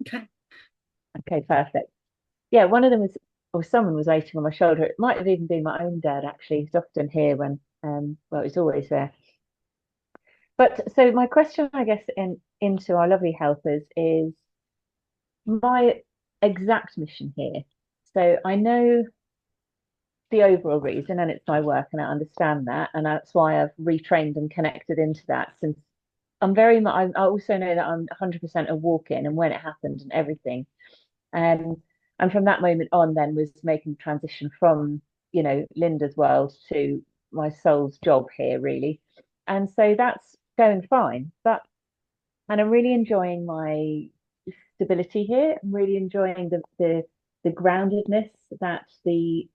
Okay. Okay, perfect. Yeah, one of them was, or someone was waiting on my shoulder. It might have even been my own dad, actually. He's often here when, well, he's always there. But so my question, I guess, into our lovely helpers is my exact mission here. So I know the overall reason, and it's my work, and I understand that, and that's why I've retrained and connected into that. Since I'm very much, I also know that I'm 100% a walk-in, and when it happened and everything. And from that moment on, then was making the transition from, Linda's world to my soul's job here, really. And so that's going fine. And I'm really enjoying my stability here. I'm really enjoying the groundedness that the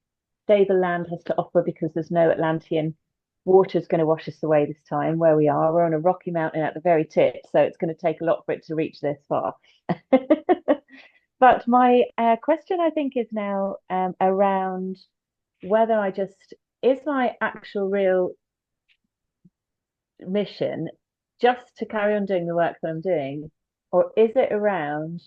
stable land has to offer because there's no Atlantean water's going to wash us away this time where we are. We're on a rocky mountain at the very tip, so it's going to take a lot for it to reach this far. But my question, I think, is now around whether is my actual real mission just to carry on doing the work that I'm doing, or is it around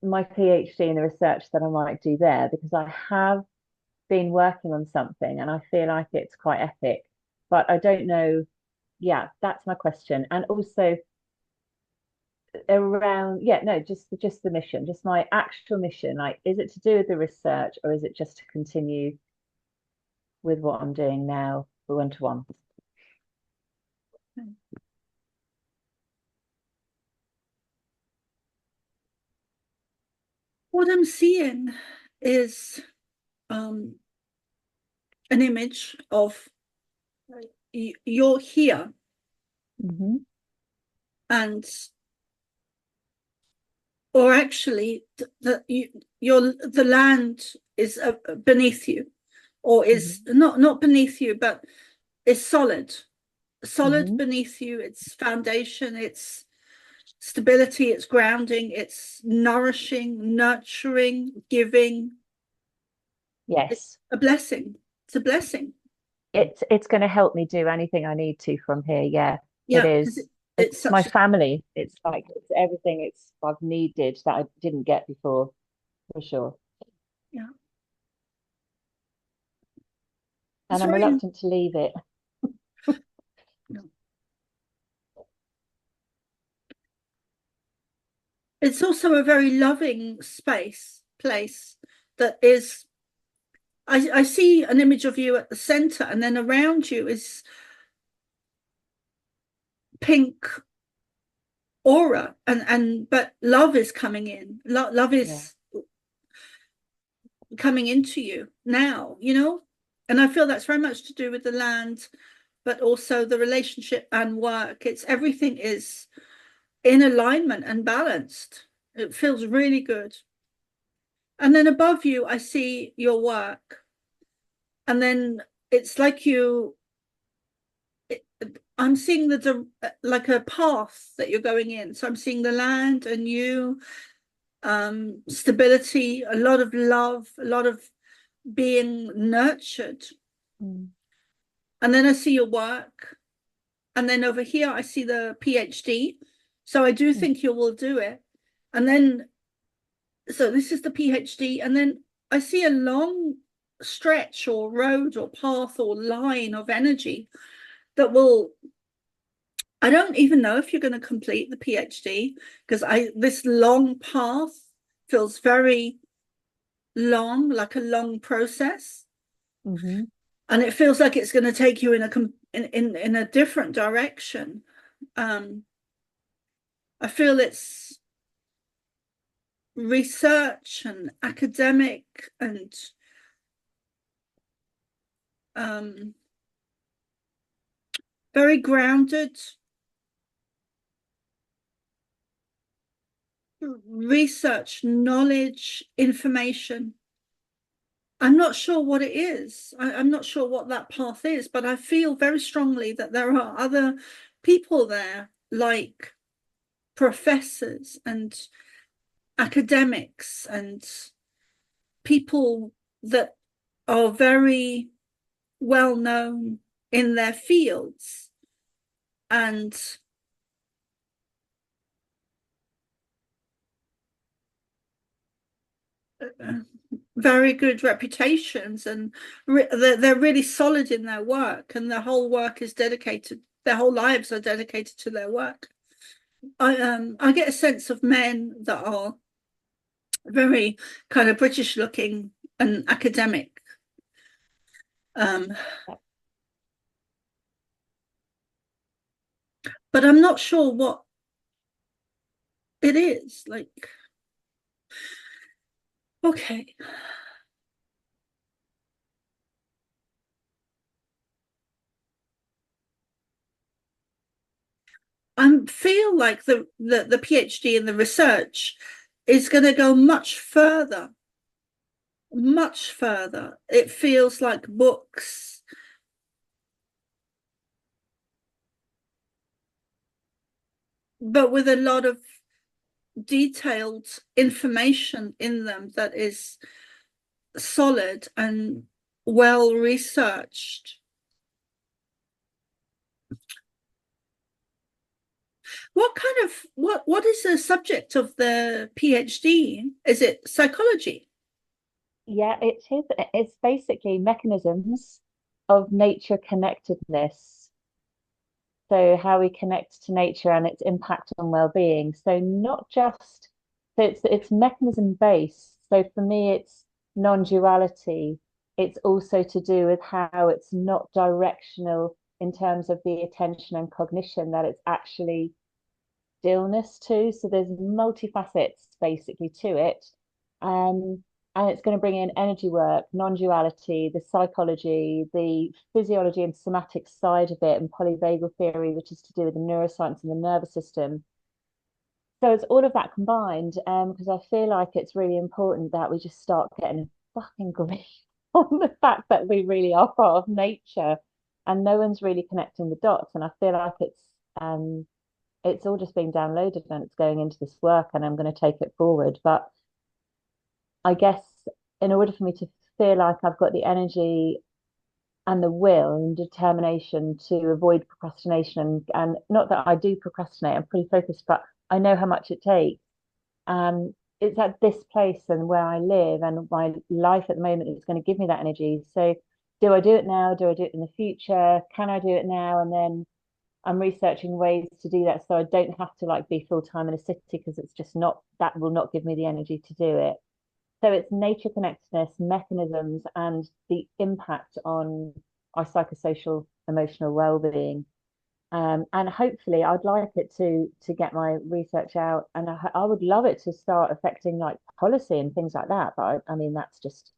my PhD and the research that I might do there? Because I have been working on something and I feel like it's quite epic, but I don't know. Yeah, that's my question. And also around, yeah, no, just the mission, just my actual mission. Like, is it to do with the research or is it just to continue with what I'm doing now for one-to-one? What I'm seeing is an image of you're here, and or actually the land is beneath you, or is not beneath you, but is solid beneath you. It's foundation, it's stability, it's grounding, it's nourishing, nurturing, giving. It's Yes. a blessing. It's a blessing. It's going to help me do anything I need to from here. Yeah, it Yeah, because is. it's It's my such a, family. It's like it's everything I've needed that I didn't get before, for sure. yeah. And It's I'm very, reluctant to leave it. no. It's also a very loving place that is. I see an image of you at the center, and then around you is pink aura, and but love is coming in. Love Yeah. is coming into you now, and I feel that's very much to do with the land, but also the relationship and work. It's everything is in alignment and balanced. It feels really good. And then above you, I see your work. And then it's like I'm seeing like a path that you're going in. So I'm seeing the land and you, stability, a lot of love, a lot of being nurtured. Mm. And then I see your work. And then over here, I see the PhD. So I do think you will do it. And then, so this is the PhD. And then I see a long stretch or road or path or line of energy that will, I don't even know if you're going to complete the PhD, because this long path feels very long, like a long process. Mm-hmm. And it feels like it's going to take you in a different direction. I feel it's research and academic and very grounded research, knowledge, information. I'm not sure what it is. I'm not sure what that path is, but I feel very strongly that there are other people there, like professors and academics and people that are very well known in their fields, and very good reputations, and they're really solid in their work, and their whole work is dedicated, their whole lives are dedicated to their work. I get a sense of men that are very kind of British looking and academic. But I'm not sure what it is like. Okay. I feel like the PhD and the research is going to go much further. Much further. It feels like books. But with a lot of detailed information in them that is solid and well researched. What is the subject of the PhD? Is it psychology? Yeah, it is. It's basically mechanisms of nature connectedness. So how we connect to nature and its impact on well-being. So not just, so it's mechanism based. So for me, it's non-duality. It's also to do with how it's not directional in terms of the attention and cognition, that it's actually stillness too. So there's multifacets basically to it. And it's going to bring in energy work, non-duality, the psychology, the physiology and somatic side of it, and polyvagal theory, which is to do with the neuroscience and the nervous system. So it's all of that combined, because I feel like it's really important that we just start getting a fucking grip on the fact that we really are part of nature, and no one's really connecting the dots. And I feel like it's all just being downloaded and it's going into this work, and I'm going to take it forward. But I guess in order for me to feel like I've got the energy and the will and determination to avoid procrastination, and not that I do procrastinate, I'm pretty focused, but I know how much it takes. It's at this place and where I live and my life at the moment is going to give me that energy. So do I do it now? Do I do it in the future? Can I do it now? And then I'm researching ways to do that so I don't have to like be full time in a city, because it's just not, that will not give me the energy to do it. So it's nature connectedness, mechanisms, and the impact on our psychosocial emotional well-being. And hopefully I'd like it to get my research out, and I would love it to start affecting like policy and things like that. But I mean, that's just,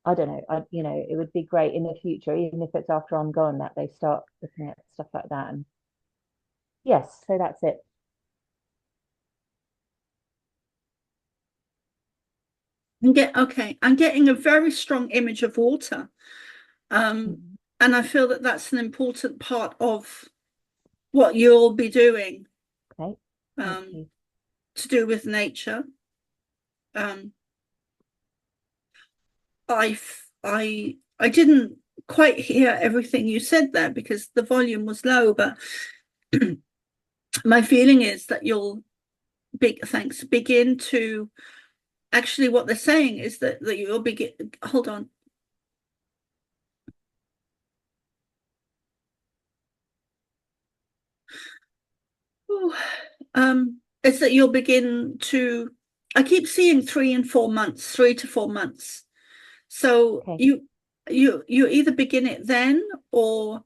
I don't know. It would be great in the future, even if it's after I'm gone, that they start looking at stuff like that. And yes, so that's it. Okay, I'm getting a very strong image of water. Mm. And I feel that that's an important part of what you'll be doing, Okay, thank you. to do with nature. Um, I didn't quite hear everything you said there because the volume was low, but my feeling is that you'll begin to, actually what they're saying is that you'll begin, hold on. Is that you'll begin to, I keep seeing 3 and 4 months, 3 to 4 months. So Okay. you either begin it then, or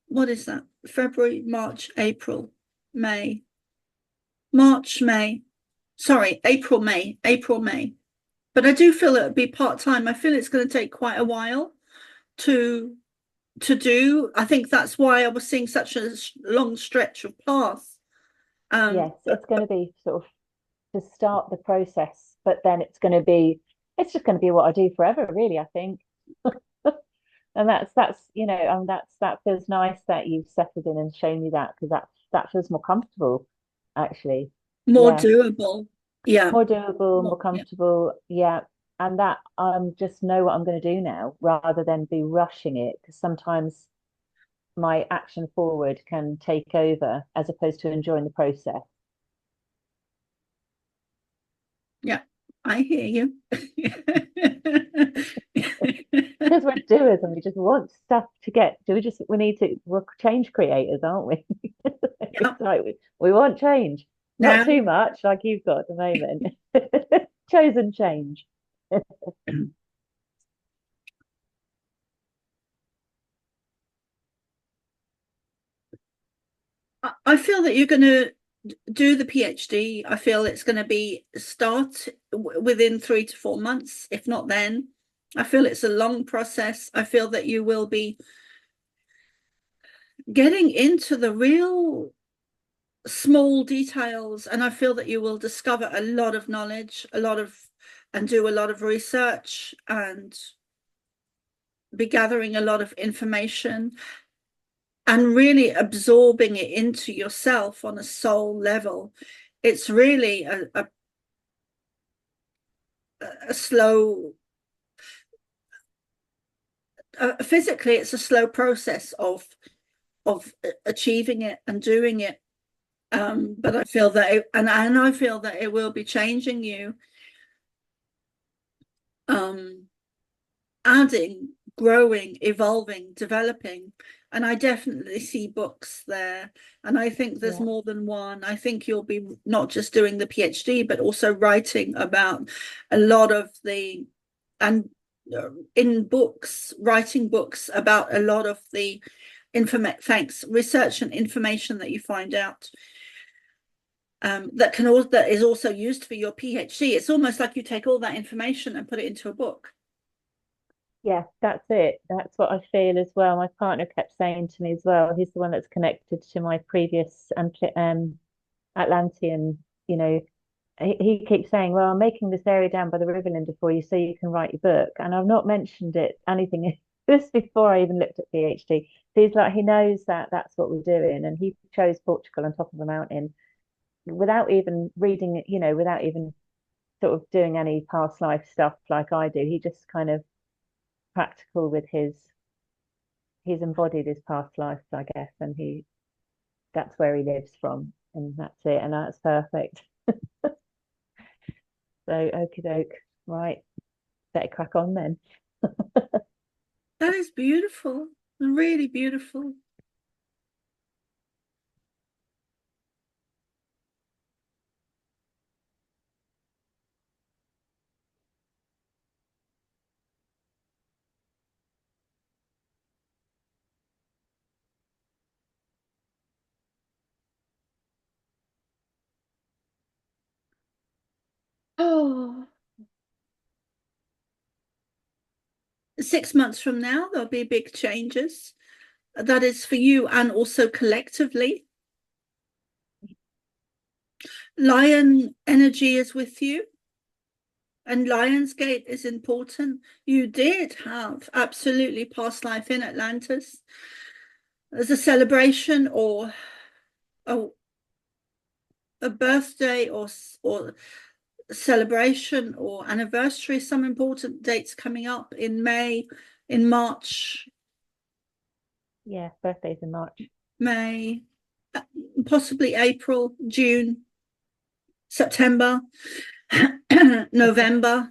what is that? February, March, April, May. March, May. Sorry, April, May. April, May. But I do feel it would be part-time. I feel it's going to take quite a while to do. I think that's why I was seeing such a long stretch of path. Yes, it's going to be sort of to start the process, but then it's just going to be what I do forever, really, I think. And that's that feels nice that you've settled in and shown me that, because that feels more comfortable, actually. More Yeah, doable. Yeah. more doable, more Yeah. comfortable. Yeah, and that just know what I'm going to do now rather than be rushing it, because sometimes my action forward can take over as opposed to enjoying the process. Yeah. I hear you. Because we're doers and we just want stuff to get. We're change creators, aren't we? Yeah. It's like we want change, Now, not too much like you've got at the moment. Chosen change. I feel that you're going to do the PhD. I feel it's going to be start within 3 to 4 months, if not then. I feel it's a long process. I feel that you will be getting into the real small details, and I feel that you will discover a lot of knowledge, and do a lot of research and be gathering a lot of information and really absorbing it into yourself on a soul level. It's really a slow, physically, it's a slow process of achieving it and doing it. But I feel that I feel that it will be changing you, adding, growing, evolving, developing. And I definitely see books there. And I think there's more than one. I think you'll be not just doing the PhD, but also writing about a lot of in books, writing books about a lot of the research and information that you find out. That is also used for your PhD. It's almost like you take all that information and put it into a book. Yeah, that's it. That's what I feel as well. My partner kept saying to me as well, he's the one that's connected to my previous Atlantean, he keeps saying, well, I'm making this area down by the river, Linda, for you so you can write your book. And I've not mentioned anything this before I even looked at PhD. So he's like, he knows that that's what we're doing. And he chose Portugal on top of a mountain without even reading it, without even sort of doing any past life stuff like I do. He just kind of practical with he's embodied his past life, I guess, and that's where he lives from, and that's it, and that's perfect. So okie doke, right, better crack on then. That is beautiful, really beautiful. Oh, 6 months from now, there'll be big changes. That is for you and also collectively. Lion energy is with you. And Lionsgate is important. You did have absolutely past life in Atlantis. There's a celebration or a birthday or celebration or anniversary, some important dates coming up in May, in March. Yeah, birthday's in March. May, possibly April, June, September, November.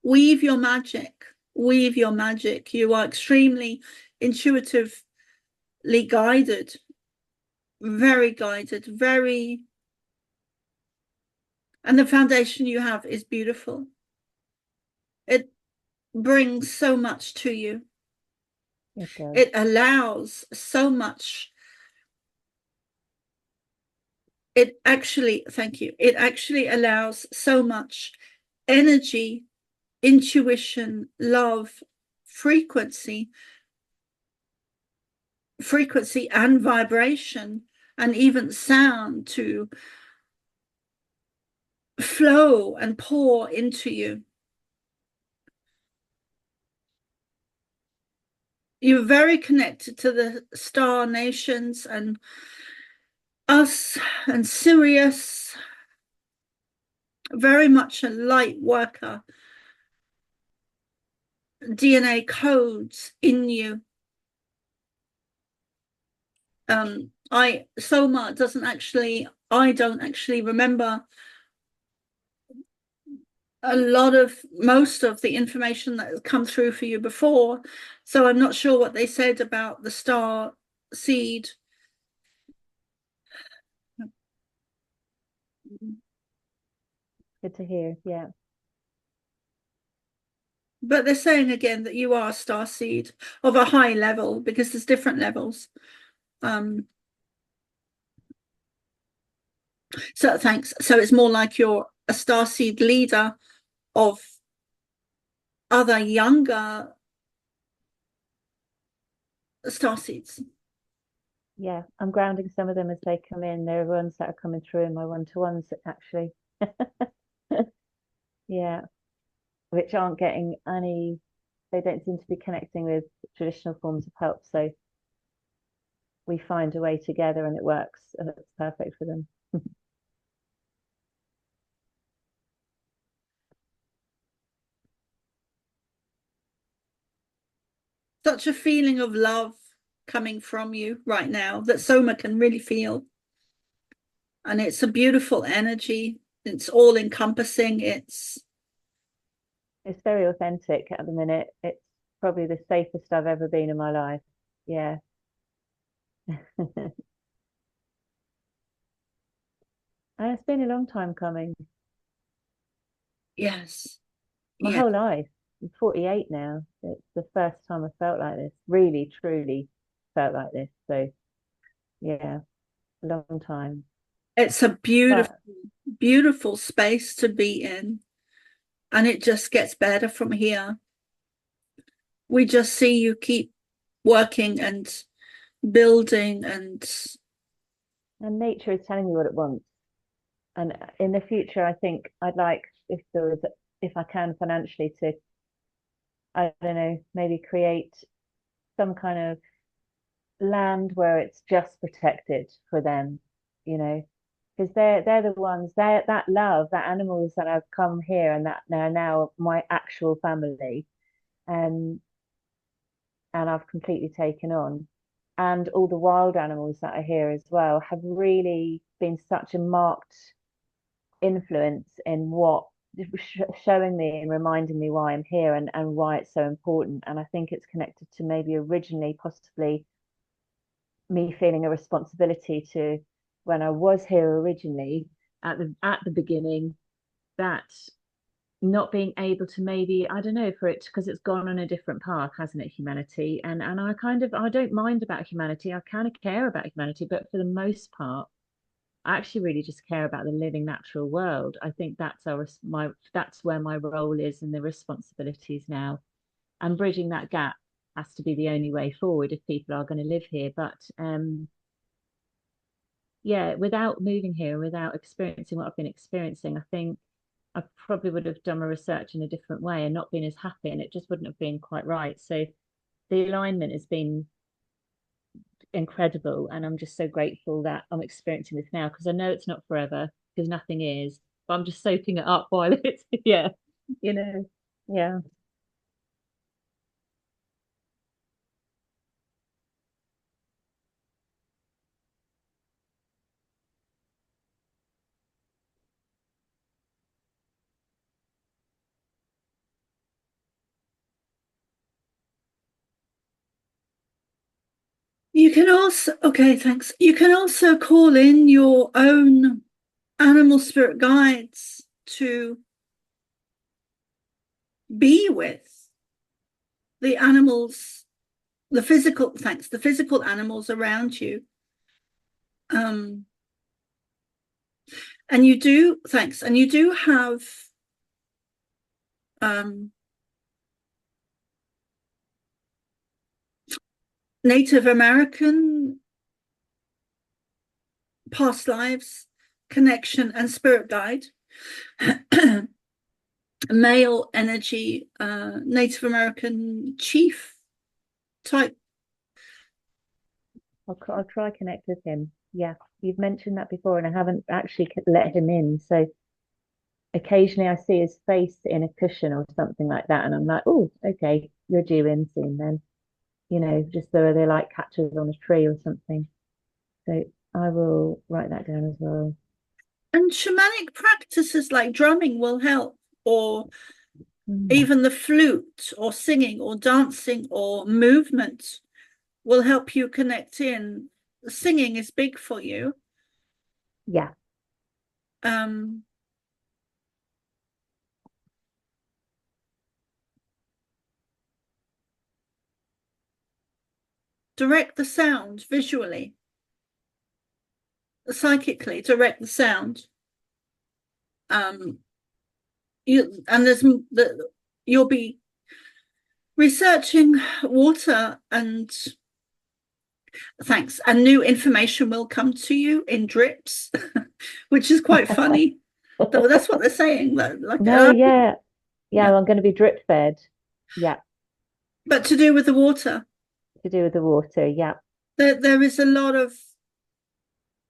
Weave your magic. Weave your magic. You are extremely intuitively guided, very guided, and the foundation you have is beautiful. It brings so much to you. It allows so much. Thank you. It actually allows so much energy, intuition, love, frequency and vibration, and even sound to flow and pour into you. You're very connected to the star nations and us and Sirius, very much a light worker. DNA codes in you. I don't actually remember most of the information that has come through for you before. So I'm not sure what they said about the star seed. Good to hear. Yeah. But they're saying again that you are a star seed of a high level, because there's different levels. So thanks. So it's more like you're a star seed leader of other younger star seeds. Yeah, I'm grounding some of them as they come in. There are ones that are coming through in my one-to-ones actually. Yeah, which aren't getting any, they don't seem to be connecting with traditional forms of help. So we find a way together and it works. And it's perfect for them. Such a feeling of love coming from you right now that Soma can really feel. And it's a beautiful energy. It's all encompassing. It's very authentic at the minute. It's probably the safest I've ever been in my life. Yeah. And it's been a long time coming. Yes. My Yeah. whole life. I'm 48 now. It's the first time I felt like this. Really, truly felt like this. So yeah, a long time. It's a beautiful, But beautiful space to be in. And it just gets better from here. We just see you keep working and building and nature is telling you what it wants. And in the future, I think I'd like if I can financially to, I don't know, maybe create some kind of land where it's just protected for them, you know, because they're the ones that love that animals that have come here and that they're now my actual family, um, and I've completely taken on, and all the wild animals that are here as well have really been such a marked influence in what showing me and reminding me why I'm here and why it's so important. And I think it's connected to maybe originally possibly me feeling a responsibility to when I was here originally at the beginning, that not being able to maybe I don't know for it because it's gone on a different path, hasn't it, humanity? And I don't mind about humanity. I kind of care about humanity, but for the most part I actually really just care about the living natural world. I think that's where my role is and the responsibilities now. And bridging that gap has to be the only way forward if people are going to live here. But yeah, without moving here, without experiencing what I've been experiencing, I think I probably would have done my research in a different way and not been as happy, and it just wouldn't have been quite right. So the alignment has been incredible, and I'm just so grateful that I'm experiencing this now because I know it's not forever because nothing is, but I'm just soaking it up while it's yeah, you know, yeah. you can also, okay, thanks. You can also call in your own animal spirit guides to be with the animals, the physical animals around you. And you do, thanks, and you do have Native American past lives connection and spirit guide. Male energy, Native American chief type. I'll try connect with him. Yeah, you've mentioned that before, and I haven't actually let him in. So occasionally I see his face in a cushion or something like that, and I'm like, oh, okay, you're due in soon then. You know, just so they're like catchers on a tree or something. So I will write that down as well. And shamanic practices like drumming will help or even the flute or singing or dancing or movement will help you connect in. Singing is big for you. Yeah. Direct the sound visually, psychically, direct the sound. You'll be researching water and new information will come to you in drips, which is quite funny. So that's what they're saying. Like, Yeah, I'm going to be drip fed. Yeah. But to do with the water. To do with the water, yeah. There is a lot of...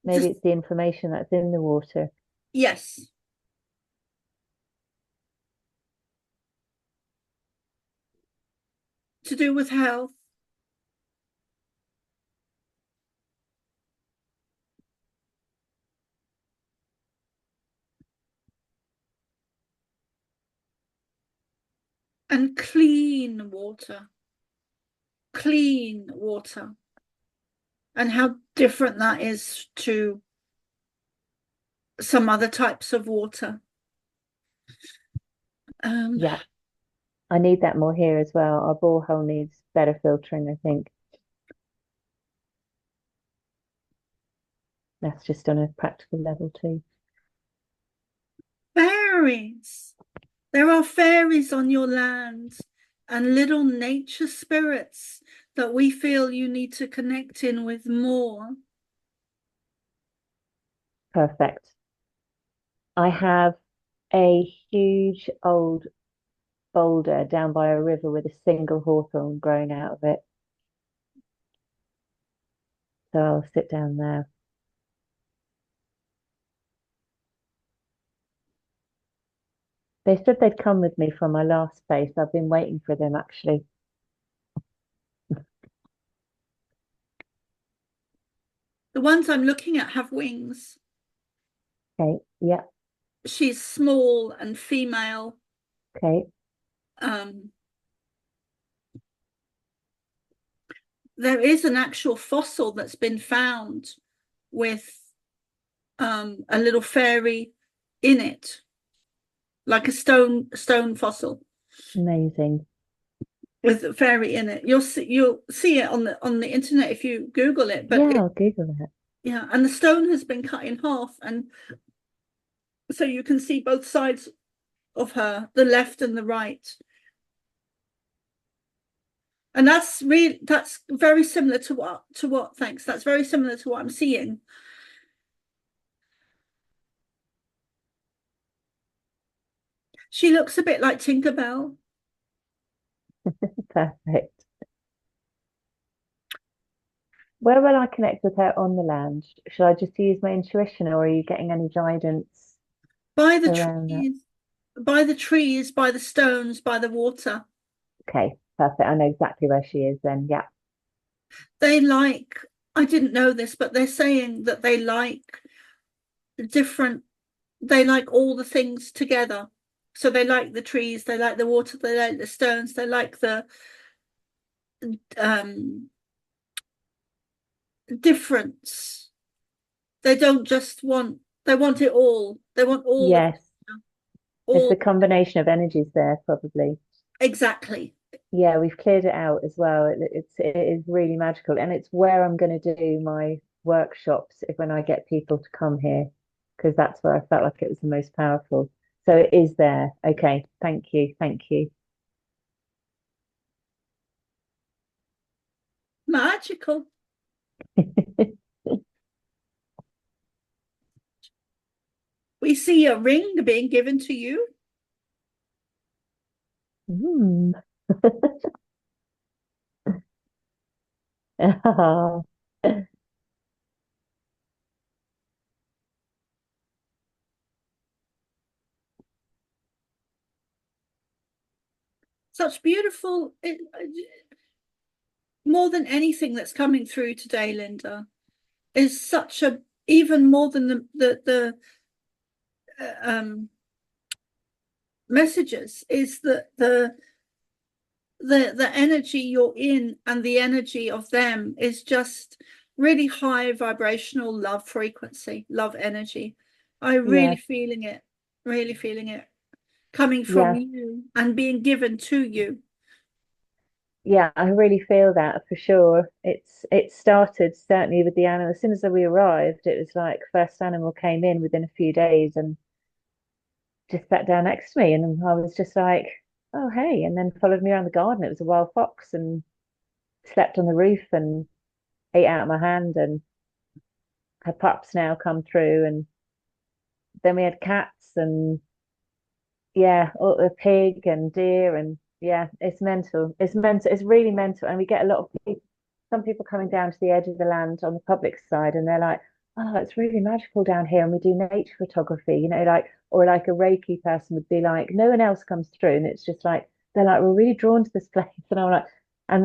Maybe it's the information that's in the water. Yes. To do with health. And clean water. Clean water. And how different that is to some other types of water. Yeah. I need that more here as well. Our borehole needs better filtering, I think. That's just on a practical level too. Fairies. There are fairies on your land and little nature spirits that we feel you need to connect in with more. Perfect. I have a huge old boulder down by a river with a single hawthorn growing out of it. So I'll sit down there. They said they'd come with me from my last space. I've been waiting for them actually. The ones I'm looking at have wings. Okay, yeah. She's small and female. Okay. There is an actual fossil that's been found with a little fairy in it, like a stone fossil. Amazing. With a fairy in it. You'll see it on the internet if you Google it. But yeah, I'll Google it. Yeah, and the stone has been cut in half, and so you can see both sides of her, the left and the right. And that's very similar to what thanks. That's very similar to what I'm seeing. She looks a bit like Tinkerbell. Perfect. Where will I connect with her on the land? Should I just use my intuition, or are you getting any guidance? By the trees, by the trees, by the stones, by the water. Okay, perfect. I know exactly where she is then. Yeah. I didn't know this, but they're saying that they like all the things together. So they like the trees, they like the water, they like the stones, they like the difference. They don't just want, they want it all. They want all. Yes. It's the combination of energies there, probably. Exactly. Yeah, we've cleared it out as well. It is really magical, and it's where I'm going to do my workshops when I get people to come here, because that's where I felt like it was the most powerful. So it is there. Okay, thank you, thank you. Magical. We see a ring being given to you. Mm. Such beautiful, more than anything that's coming through today, Linda, is such a, even more than the messages is that the energy you're in and the energy of them is just really high vibrational love frequency, love energy. I really feeling it, really feeling it coming from you and being given to you. Yeah, I really feel that for sure. It started certainly with the animal. As soon as we arrived, it was like first animal came in within a few days and just sat down next to me, and I was just like, oh hey, and then followed me around the garden. It was a wild fox and slept on the roof and ate out of my hand and had pups now come through, and then we had cats and a pig and deer, and it's mental. It's mental. It's really mental, and we get a lot of people, some people coming down to the edge of the land on the public side, and they're like, "Oh, it's really magical down here," and we do nature photography, like, or like a Reiki person would be like, "No one else comes through," and it's just like they're like, "We're really drawn to this place," and I'm like, and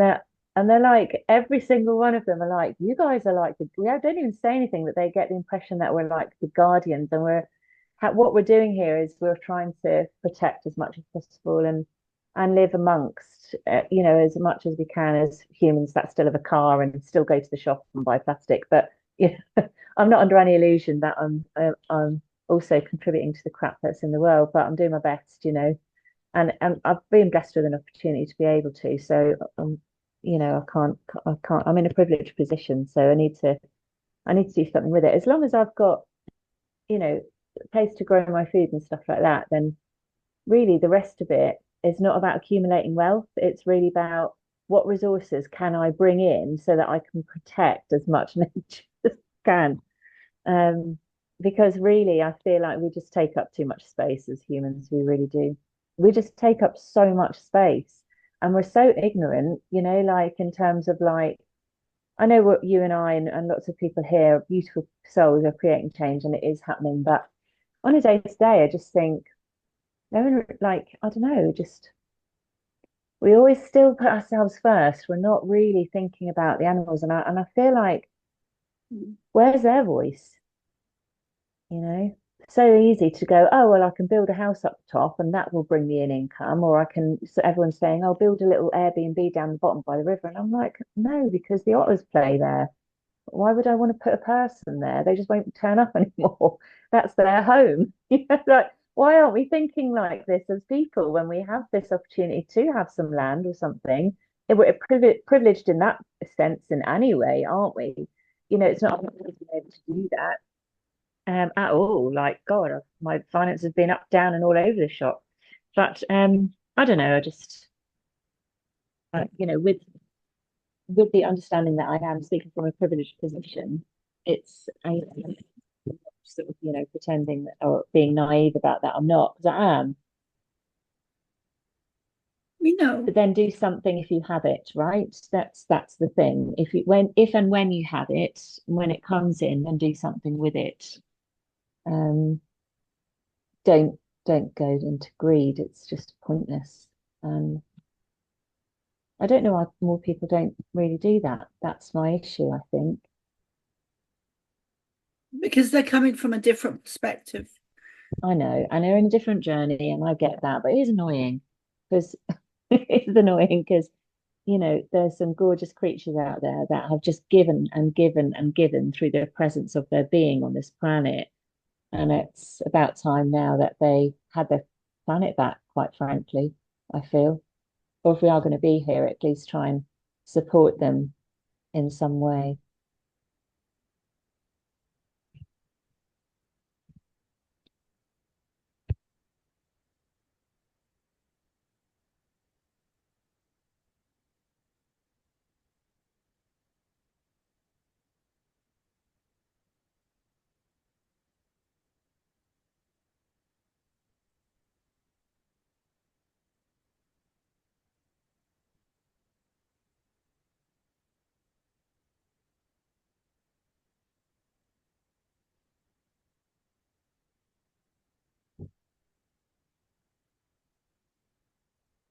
they're like, every single one of them are like, "You guys are like we don't even say anything, but they get the impression that we're like the guardians, and what we're doing here is we're trying to protect as much as possible and live amongst as much as we can as humans that still have a car and still go to the shop and buy plastic. But I'm not under any illusion that I'm also contributing to the crap that's in the world, but I'm doing my best, and I've been blessed with an opportunity to be able to. So I can't I'm in a privileged position, so I need to do something with it. As long as I've got place to grow my food and stuff like that, then really the rest of it is not about accumulating wealth. It's really about what resources can I bring in so that I can protect as much nature as I can. Because really, I feel like we just take up too much space as humans. We really do. We just take up so much space, and we're so ignorant, like in terms of like, I know what you and I and lots of people here, beautiful souls, are creating change, and it is happening. But on a day to day, I just think, no one, like, I don't know, just we always still put ourselves first. We're not really thinking about the animals, and I feel like, where's their voice? So easy to go, oh well, I can build a house up the top, and that will bring me an income, or I can. So everyone's saying, I'll build a little Airbnb down the bottom by the river, and I'm like, no, because the otters play there. Why would I want to put a person there? They just won't turn up anymore. That's their home. Like, why aren't we thinking like this as people when we have this opportunity to have some land or something? We're privileged in that sense in any way, aren't we? It's not always been able to do that at all. Like, God, my finances have been up, down, and all over the shop. But I don't know. I just, with the understanding that I am speaking from a privileged position, it's sort of pretending that or being naive about that. I'm not, because I am. We know. But then do something if you have it, right? That's the thing. If and when you have it, when it comes in, then do something with it. Don't go into greed. It's just pointless. I don't know why more people don't really do that. That's my issue, I think. Because they're coming from a different perspective. I know, and they're in a different journey, and I get that, but it is annoying because it's annoying because there's some gorgeous creatures out there that have just given and given and given through the presence of their being on this planet, and it's about time now that they had their planet back, quite frankly, I feel. Or if we are going to be here, at least try and support them in some way.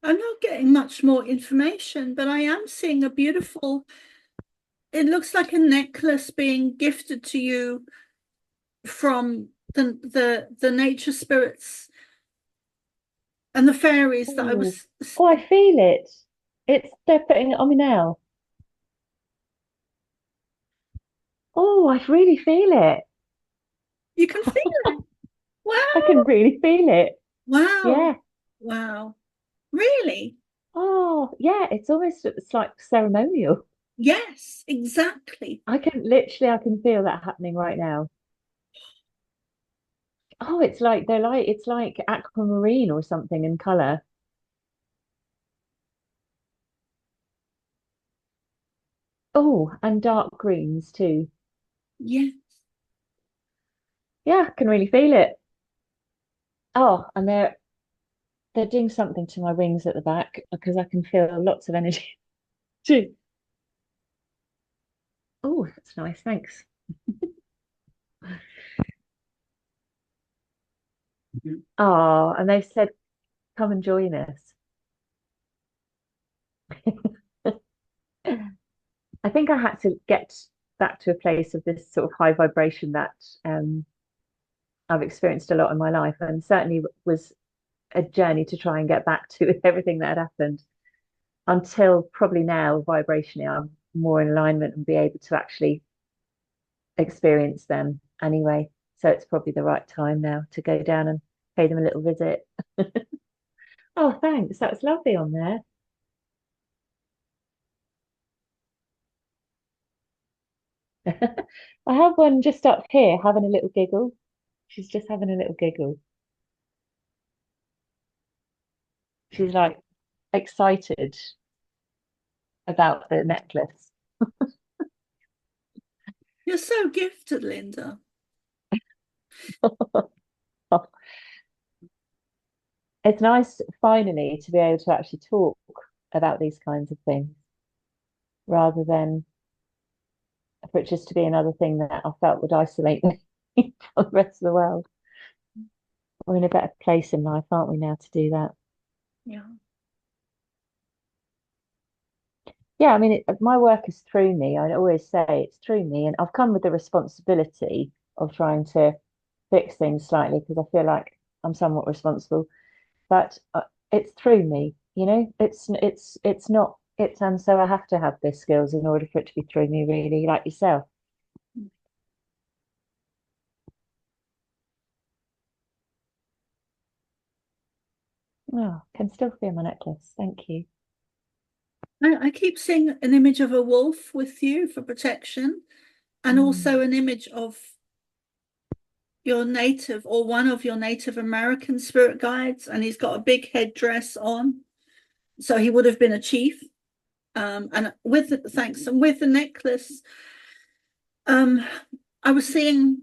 I'm not getting much more information, but I am seeing a beautiful, it looks like a necklace being gifted to you from the nature spirits And the fairies that I Oh, was, oh, I feel it. They're putting it on me now. Oh, I really feel it. you can feel it. I Wow. can really feel it. Wow. Yeah. Wow. Really? Oh, yeah. It's like ceremonial. Yes, exactly. I can feel that happening right now. Oh, it's like aquamarine or something in color. Oh, and dark greens too. Yeah. Yeah, I can really feel it. Oh, and they're doing something to my wings at the back because I can feel lots of energy too. Oh, that's nice. Thanks. Oh, and they've said, come and join us. I think I had to get back to a place of this sort of high vibration that I've experienced a lot in my life, and certainly was a journey to try and get back to with everything that had happened until probably now, vibrationally, I'm more in alignment and be able to actually experience them anyway. So it's probably the right time now to go down and pay them a little visit. Oh, thanks. That was lovely on there. I have one just up here having a little giggle. She's just having a little giggle. She's like excited about the necklace. You're so gifted, Linda. It's nice finally to be able to actually talk about these kinds of things rather than for it just to be another thing that I felt would isolate me from the rest of the world. We're in a better place in life, aren't we, now to do that? Yeah. Yeah, I mean, my work is through me. I always say it's through me, and I've come with the responsibility of trying to fix things slightly because I feel like I'm somewhat responsible. But it's through me, you know. It's not it's and so I have to have the skills in order for it to be through me, really, like yourself. Oh, can still feel my necklace. Thank you. I keep seeing an image of a wolf with you for protection, and also Mm, an image of your native or one of your Native American spirit guides, and he's got a big headdress on. So he would have been a chief. And with the, thanks, and with the necklace, um, I was seeing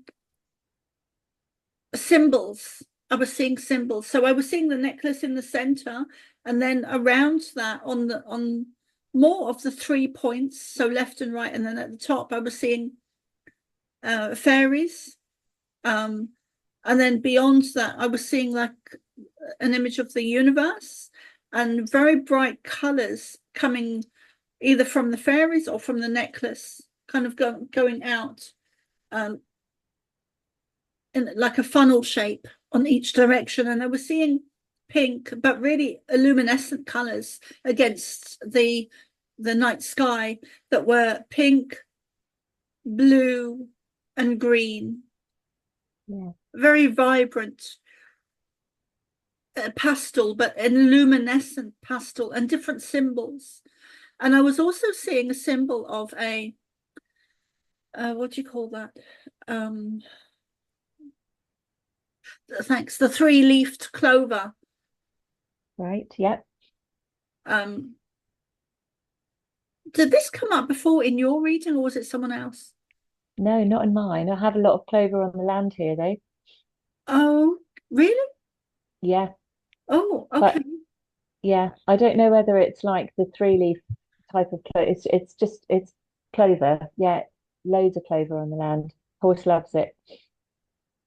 symbols. I was seeing symbols. So I was seeing the necklace in the center, and then around that on more of the 3 points, so left and right, and then at the top I was seeing fairies. Um, and then beyond that, I was seeing like an image of the universe and very bright colors coming either from the fairies or from the necklace, kind of going out. In like a funnel shape on each direction. And I was seeing pink, but really luminescent colors against the night sky that were pink, blue, and green. yeah. Very vibrant pastel, but in luminescent pastel and different symbols. And I was also seeing a symbol of a what do you call that? Um, thanks, the three-leafed clover. Right. Yep. Um, Did this come up before in your reading, or was it someone else? No, not in mine. I have a lot of clover on the land here, though. Oh, really? Yeah. Oh, okay. But yeah, I don't know whether it's like the three leaf type of clover. It's clover. Yeah, loads of clover on the land. Horse loves it.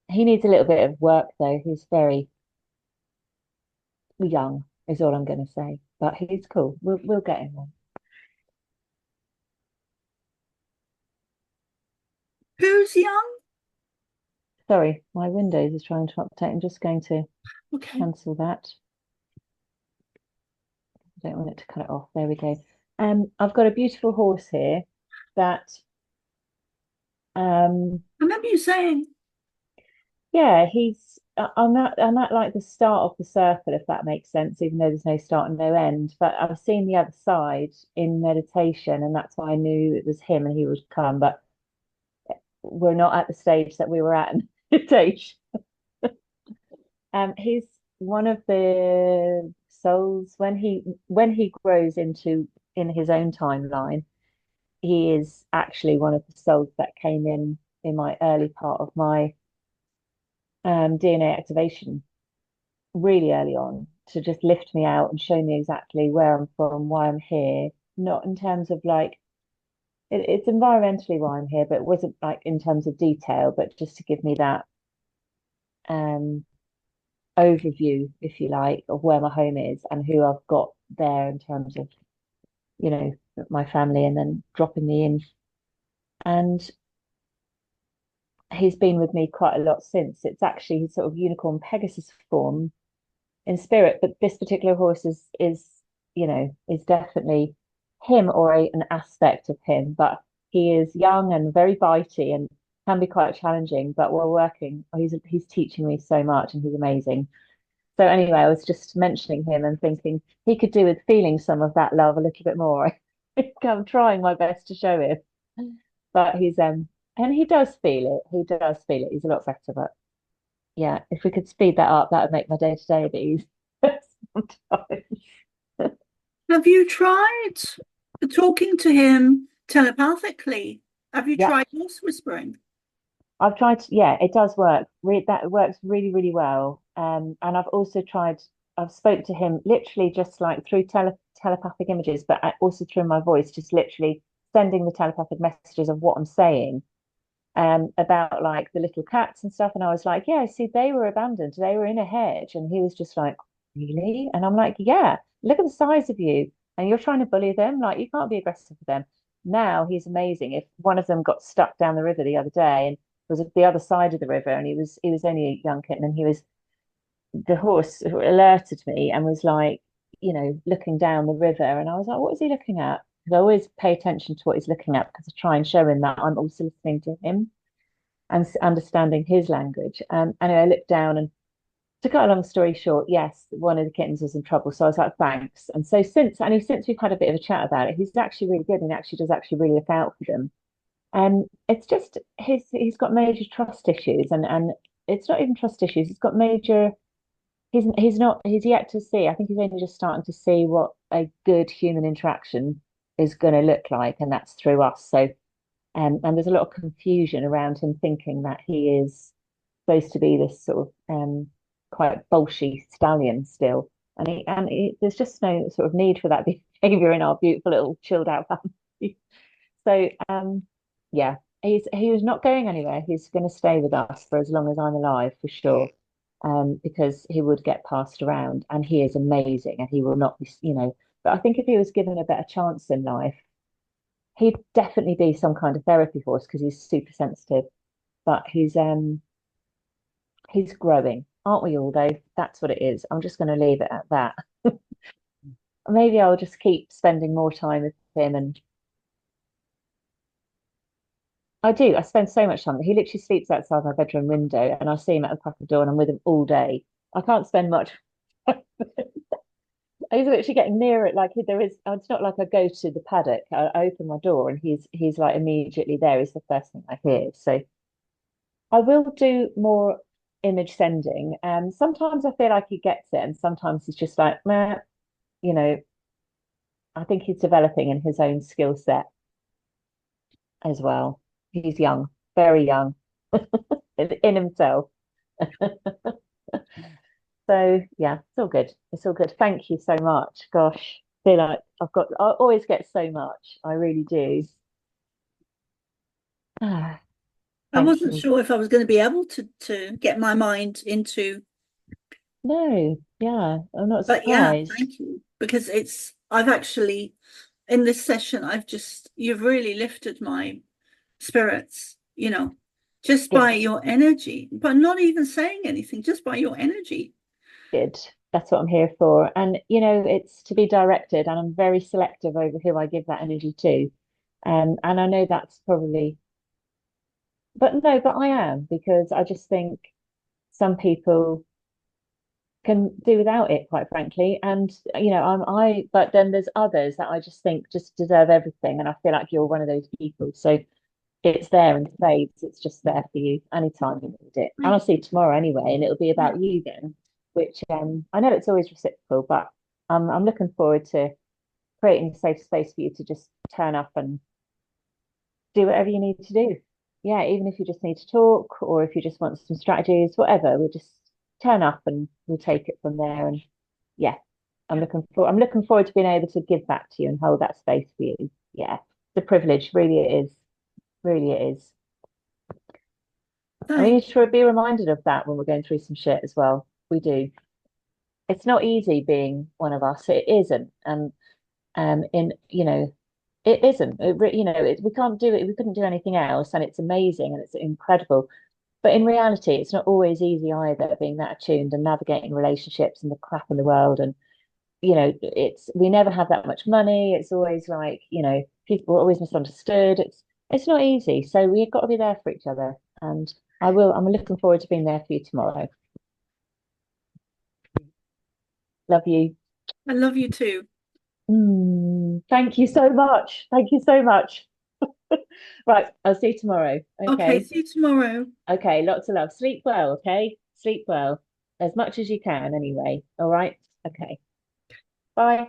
He needs a little bit of work though. He's very young, is all I'm going to say. But he's cool. We'll get him one. Who's young? Sorry, my Windows is trying to update. I'm just going to Okay. cancel that. I don't want it to cut it off. There we go. I've got a beautiful horse here that I remember you saying. yeah, I'm at like the start of the circle, if that makes sense, even though there's no start and no end. But I've seen the other side in meditation, and that's why I knew it was him and he would come. But we're not at the stage that we were at in meditation. He's one of the souls when he grows into in his own timeline. He is actually one of the souls that came in my early part of my DNA activation really early on to just lift me out and show me exactly where I'm from, why I'm here. Not in terms of like it's environmentally why I'm here, but it wasn't like in terms of detail, but just to give me that um overview, if you like, of where my home is and who I've got there in terms of, my family, and then dropping me in. And he's been with me quite a lot since. It's actually his sort of unicorn Pegasus form in spirit, but this particular horse is definitely him or an aspect of him, but he is young and very bitey and can be quite challenging, but we're working. He's teaching me so much and he's amazing. So anyway, I was just mentioning him and thinking he could do with feeling some of that love a little bit more. I think I'm trying my best to show him, but and he does feel it. He does feel it. He's a lot better, but yeah, if we could speed that up, that would make my day to day a bit easier sometimes. Have you tried talking to him telepathically? Have you Yeah, tried horse whispering? I've tried. Yeah, it does work. That works really, really well. And I've also tried. I've spoke to him literally just like through telepathic images, but also through my voice, just literally sending the telepathic messages of what I'm saying. About like the little cats and stuff. And I was like, yeah, see, they were abandoned. They were in a hedge. And he was just like, really? And I'm like, yeah, look at the size of you. And you're trying to bully them. Like, you can't be aggressive with them. Now he's amazing. If one of them got stuck down the river the other day and was at the other side of the river, and he was only a young kitten, and the horse alerted me and was like, looking down the river. And I was like, what is he looking at? Because I always pay attention to what he's looking at because I try and show him that I'm also listening to him and understanding his language. Anyway, I looked down, and to cut a long story short, yes, one of the kittens was in trouble. So I was like, thanks. And so since we've had a bit of a chat about it, he's actually really good and actually does actually really look out for them. And it's just he's got major trust issues, and it's not even trust issues. He's got major. He's yet to see. I think he's only just starting to see what a good human interaction is going to look like, and that's through us. So and there's a lot of confusion around him thinking that he is supposed to be this sort of quite bolshy stallion still. There's just no sort of need for that behavior in our beautiful little chilled out family. So yeah, he was not going anywhere. He's going to stay with us for as long as I'm alive, for sure. Because he would get passed around, and he is amazing, and he will not be. But I think if he was given a better chance in life, he'd definitely be some kind of therapy horse because he's super sensitive. But he's growing, aren't we all? Though that's what it is. I'm just going to leave it at that. Maybe I'll just keep spending more time with him, and I do. I spend so much time. He literally sleeps outside my bedroom window, and I see him at the crack of dawn. And I'm with him all day. I can't spend much. He's literally getting near it. Like there is. It's not like I go to the paddock. I open my door, and he's like immediately there. He's the first thing I hear. So I will do more image sending. Sometimes I feel like he gets it, and sometimes he's just like, meh, you know. I think he's developing in his own skill set as well. He's young, very young in himself. So yeah, it's all good. It's all good. Thank you so much. Gosh, feel like I always get so much. I really do. Ah, I thank wasn't you. sure if I was going to be able to get my mind into, No, yeah, I'm not but yeah, surprised. thank you. Because I've actually, in this session, you've really lifted my spirits, just by Good, your energy, but not even saying anything, just by your energy. good. that's what I'm here for. And you know, it's to be directed, and I'm very selective over who I give that energy to. And I know that's probably, but no, but I am, because I just think some people can do without it, quite frankly. And you know, but then there's others that I just think just deserve everything, and I feel like you're one of those people. So it's there in spades. It's just there for you anytime you need it. And Right. I'll see you tomorrow anyway, and it'll be Yeah. about you then, which I know it's always reciprocal, but I'm looking forward to creating a safe space for you to just turn up and do whatever you need to do. Yeah, even if you just need to talk or if you just want some strategies, whatever, we'll just turn up and we'll take it from there. And yeah, Yeah. I'm looking forward to being able to give back to you and hold that space for you. Yeah, the privilege, really it is. Really it is. And we need Thanks. to be reminded of that when we're going through some shit as well. We do. It's not easy being one of us. It isn't. And in you know, it isn't. You know, we can't do it. We couldn't do anything else, and it's amazing and it's incredible. But in reality, it's not always easy either, being that attuned and navigating relationships and the crap in the world. And you know, we never have that much money. It's always like, you know, people are always misunderstood. It's not easy. So we've got to be there for each other. And I'm looking forward to being there for you tomorrow. Love you. I love you too. Thank you so much. Thank you so much. Right, I'll see you tomorrow. Okay, Okay. see you tomorrow. Okay, lots of love. Sleep well, okay? Sleep well. As much as you can anyway. All right? Okay. Bye.